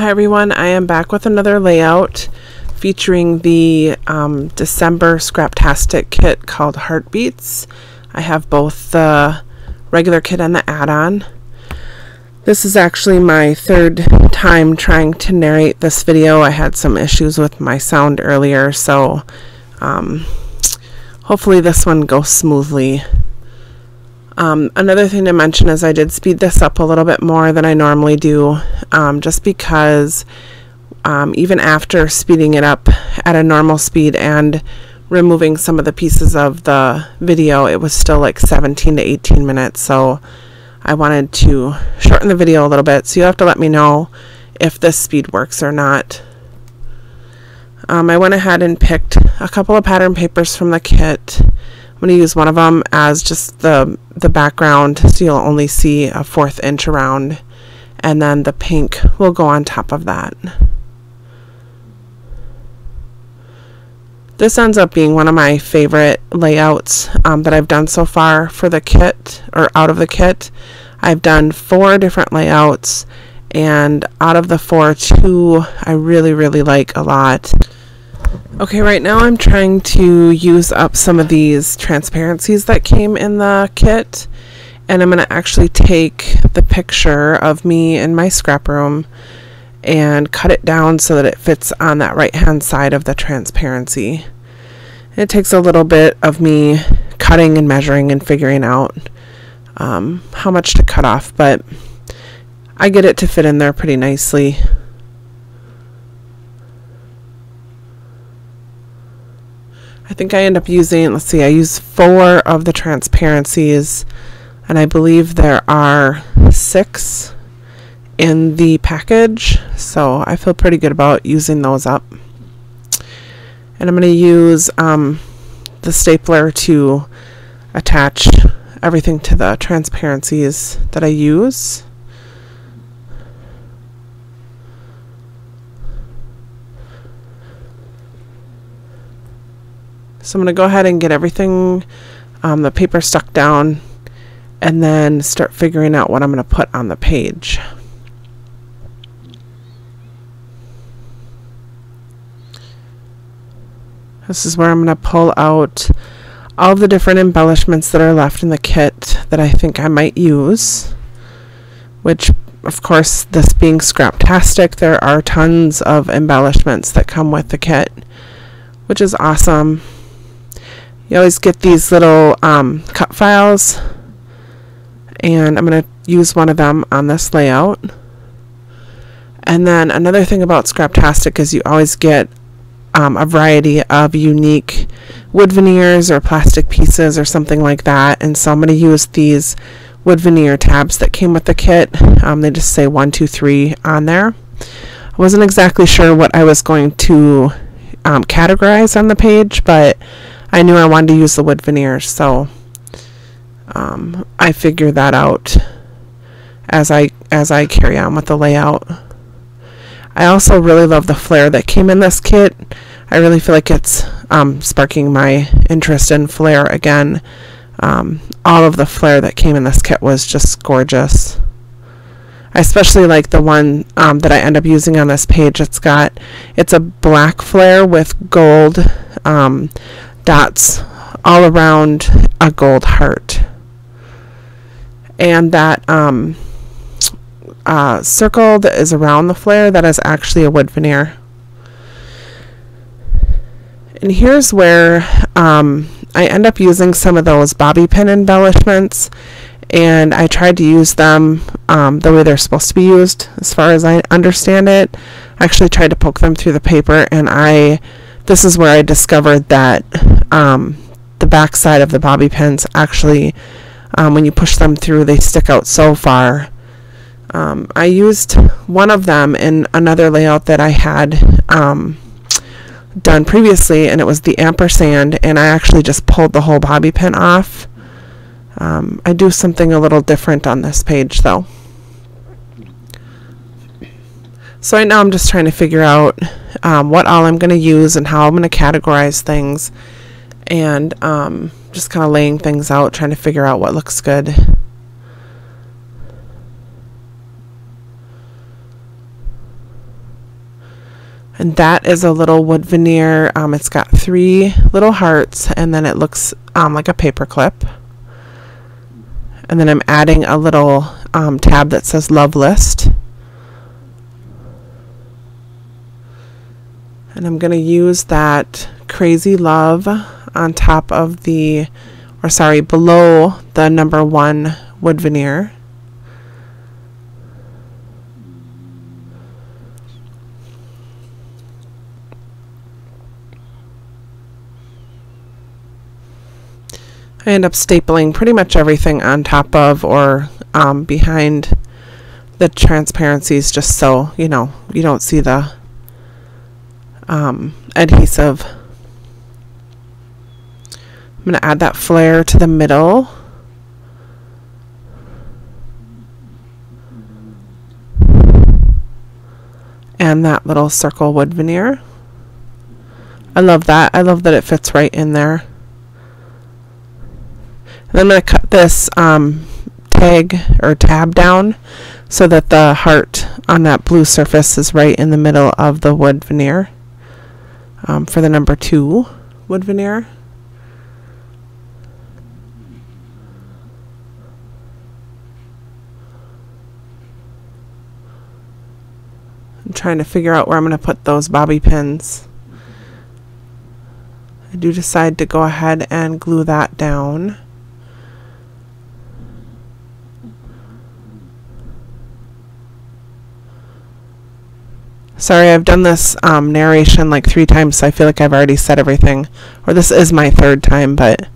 Hi everyone, I am back with another layout featuring the December Scraptastic kit called Heartbeats. I have both the regular kit and the add-on. This is actually my third time trying to narrate this video. I had some issues with my sound earlier, so hopefully this one goes smoothly. Another thing to mention is I did speed this up a little bit more than I normally do, just because even after speeding it up at a normal speed and removing some of the pieces of the video, it was still like 17 to 18 minutes, so I wanted to shorten the video a little bit, so you'll have to let me know if this speed works or not. I went ahead and picked a couple of pattern papers from the kit. I'm going to use one of them as just the background, so you'll only see a 1/4 inch around, and then the pink will go on top of that. This ends up being one of my favorite layouts that I've done so far for the kit, or out of the kit. I've done 4 different layouts, and out of the 4, 2 I really like a lot. Okay, right now I'm trying to use up some of these transparencies that came in the kit, and I'm going to actually take the picture of me in my scrap room and cut it down so that it fits on that right hand side of the transparency. It takes a little bit of me cutting and measuring and figuring out how much to cut off, but I get it to fit in there pretty nicely. I think I end up using, let's see, I use 4 of the transparencies, and I believe there are 6 in the package, so I feel pretty good about using those up. And I'm going to use the stapler to attach everything to the transparencies that I use. So I'm going to go ahead and get everything, the paper stuck down, and then start figuring out what I'm going to put on the page. This is where I'm going to pull out all the different embellishments that are left in the kit that I think I might use, which, of course, this being Scraptastic, there are tons of embellishments that come with the kit, which is awesome. You always get these little cut files, and I'm going to use one of them on this layout. And then another thing about Scraptastic is you always get a variety of unique wood veneers or plastic pieces or something like that, and so I'm going to use these wood veneer tabs that came with the kit. They just say 1, 2, 3 on there. I wasn't exactly sure what I was going to categorize on the page, but I knew I wanted to use the wood veneers, so I figured that out as I carry on with the layout. I also really love the flare that came in this kit. I really feel like it's sparking my interest in flare again. All of the flare that came in this kit was just gorgeous. I especially like the one that I end up using on this page. It's a black flare with gold dots all around a gold heart, and that circle that is around the flare, that is actually a wood veneer. And here's where I end up using some of those bobby pin embellishments, and I tried to use them the way they're supposed to be used as far as I understand it. I actually tried to poke them through the paper, and this is where I discovered that the back side of the bobby pins actually, when you push them through, they stick out so far. I used one of them in another layout that I had done previously, and it was the ampersand, and I actually just pulled the whole bobby pin off. I do something a little different on this page though. So right now I'm just trying to figure out what all I'm going to use and how I'm going to categorize things, and just kind of laying things out, trying to figure out what looks good. And that is a little wood veneer. It's got 3 little hearts, and then it looks like a paper clip. And then I'm adding a little tab that says Love List. And I'm going to use that Crazy Love on top of the, or sorry, below the number 1 wood veneer. I end up stapling pretty much everything on top of or behind the transparencies, just so you know you don't see the adhesive. I'm going to add that flare to the middle. And that little circle wood veneer. I love that. I love that it fits right in there. And I'm going to cut this tag or tab down so that the heart on that blue surface is right in the middle of the wood veneer for the number 2 wood veneer. I'm trying to figure out where I'm going to put those bobby pins. I do decide to go ahead and glue that down. Sorry, I've done this narration like 3 times, so I feel like I've already said everything. Or this is my 3rd time, but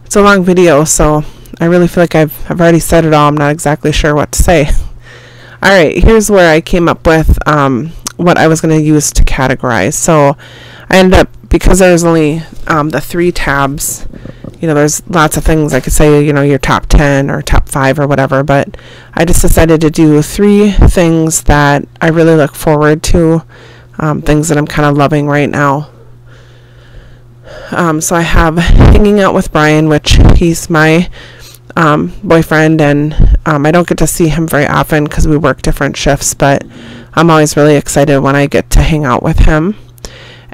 it's a long video, so I really feel like I've already said it all. I'm not exactly sure what to say. Alright, here's where I came up with what I was going to use to categorize. So I ended up, because there's only the 3 tabs, you know, there's lots of things I could say, you know, your top 10 or top 5 or whatever, but I just decided to do 3 things that I really look forward to, things that I'm kind of loving right now. So I have Hanging Out with Brian, which he's my boyfriend, and I don't get to see him very often because we work different shifts, but I'm always really excited when I get to hang out with him.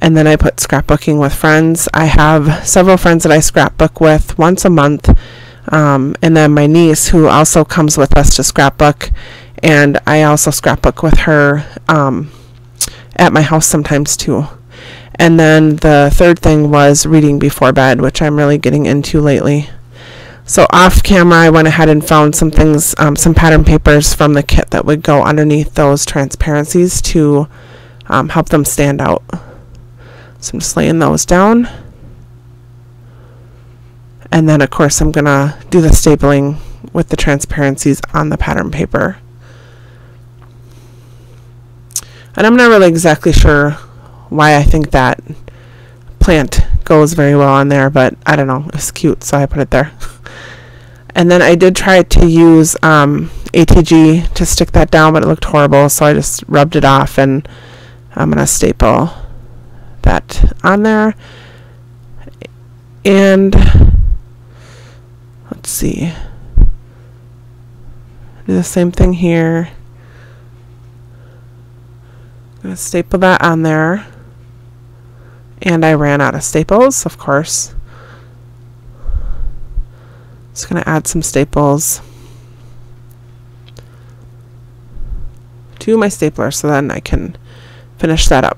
And then I put Scrapbooking with Friends. I have several friends that I scrapbook with once a month, and then my niece, who also comes with us to scrapbook, and I also scrapbook with her at my house sometimes too. And then the 3rd thing was reading before bed, which I'm really getting into lately. So off camera, I went ahead and found some things, some pattern papers from the kit that would go underneath those transparencies to help them stand out. So I'm just laying those down. And then, of course, I'm going to do the stapling with the transparencies on the pattern paper. And I'm not really exactly sure why I think that plant goes very well on there, but I don't know. It's cute, so I put it there. And then I did try to use ATG to stick that down, but it looked horrible, so I just rubbed it off, and I'm going to staple that on there. And let's see, do the same thing here. I'm going to staple that on there, and I ran out of staples, of course. Just going to add some staples to my stapler so then I can finish that up.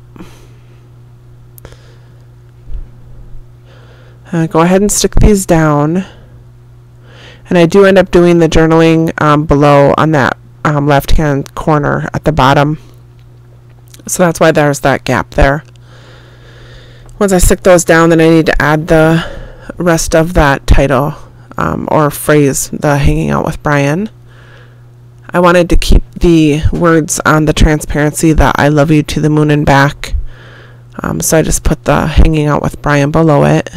Go ahead and stick these down, and I do end up doing the journaling below on that left hand corner at the bottom, so that's why there's that gap there. Once I stick those down, then I need to add the rest of that title or phrase, the Hanging Out with Brian. I wanted to keep the words on the transparency that I love you to the moon and back, so I just put the Hanging Out with Brian below it.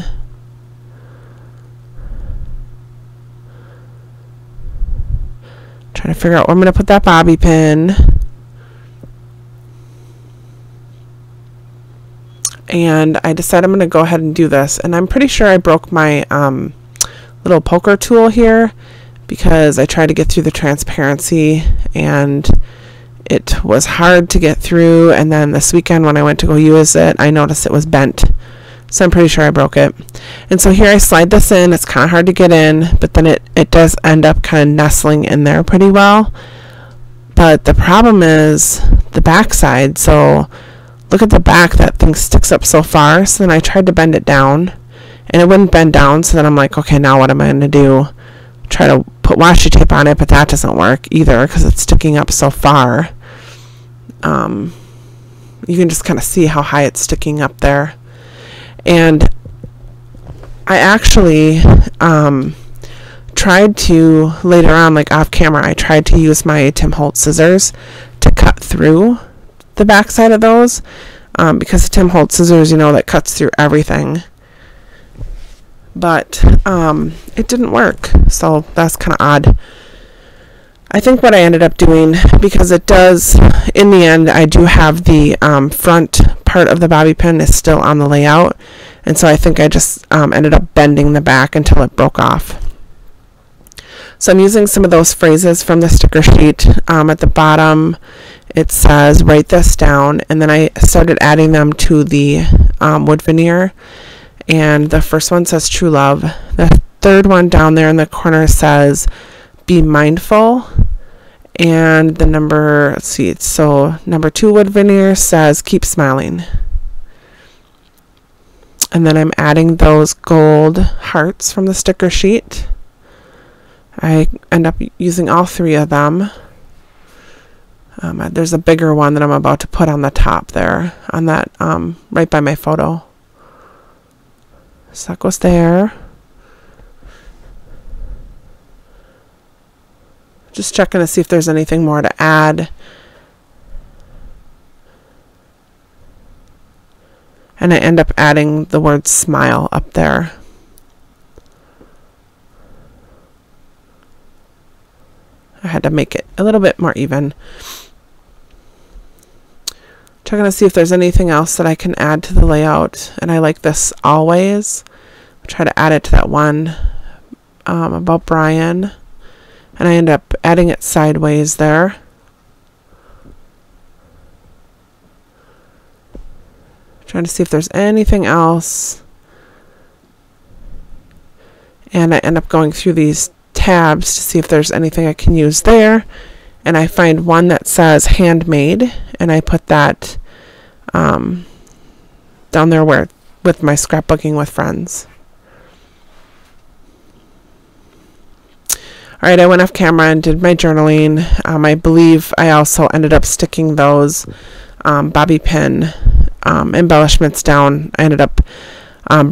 Trying to figure out where I'm going to put that bobby pin. And I decided I'm going to go ahead and do this. And I'm pretty sure I broke my little poker tool here because I tried to get through the transparency and it was hard to get through, and then this weekend when I went to go use it, I noticed it was bent. So I'm pretty sure I broke it. And so here I slide this in. It's kind of hard to get in, but then it does end up kind of nestling in there pretty well. But the problem is the back side. So look at the back. That thing sticks up so far. So then I tried to bend it down, and it wouldn't bend down. So then I'm like, okay, now what am I going to do? Try to put washi tape on it, but that doesn't work either because it's sticking up so far. You can just kind of see how high it's sticking up there. And I actually tried to, later on, like off camera, I tried to use my Tim Holtz scissors to cut through the back side of those, because the Tim Holtz scissors, you know, that cuts through everything. But it didn't work, so that's kind of odd. I think what I ended up doing, because it does, in the end, I do have the front part of the bobby pin is still on the layout, and so I think I just ended up bending the back until it broke off. So I'm using some of those phrases from the sticker sheet. At the bottom it says write this down, and then I started adding them to the wood veneer, and the first one says true love. The third one down there in the corner says be mindful, and the number, let's see, so number 2 wood veneer says keep smiling. And then I'm adding those gold hearts from the sticker sheet. I end up using all 3 of them. There's a bigger one that I'm about to put on the top there, on that right by my photo. So that goes there. Just checking to see if there's anything more to add. And I end up adding the word smile up there. I had to make it a little bit more even. Checking to see if there's anything else that I can add to the layout. And I like this always. I'll try to add it to that one about Brian. And I end up adding it sideways there. Trying to see if there's anything else. And I end up going through these tabs to see if there's anything I can use there. And I find one that says handmade, and I put that down there where with my scrapbooking with friends. All right, I went off camera and did my journaling. I believe I also ended up sticking those bobby pin embellishments down. I ended up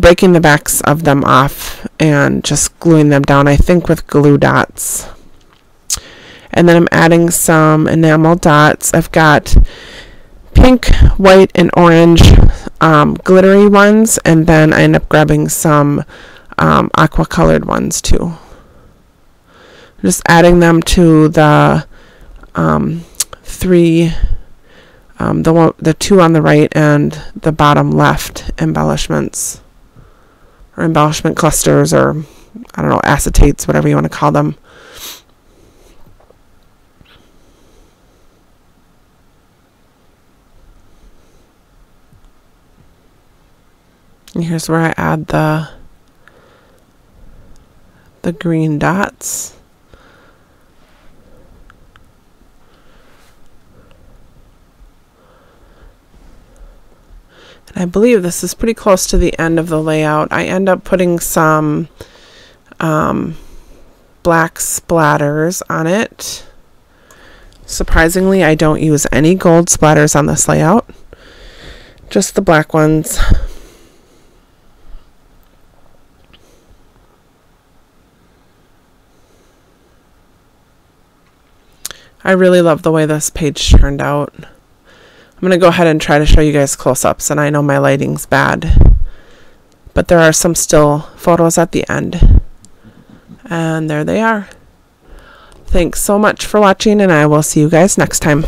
breaking the backs of them off and just gluing them down, I think with glue dots. And then I'm adding some enamel dots. I've got pink, white, and orange glittery ones, and then I end up grabbing some aqua colored ones too. Just adding them to the 3, the 2 on the right and the bottom left embellishments, or embellishment clusters, or I don't know, acetates, whatever you want to call them. And here's where I add the green dots. And I believe this is pretty close to the end of the layout. I end up putting some black splatters on it. Surprisingly, I don't use any gold splatters on this layout, just the black ones. I really love the way this page turned out. I'm going to go ahead and try to show you guys close-ups, and I know my lighting's bad, but there are some still photos at the end. And there they are. Thanks so much for watching, and I will see you guys next time.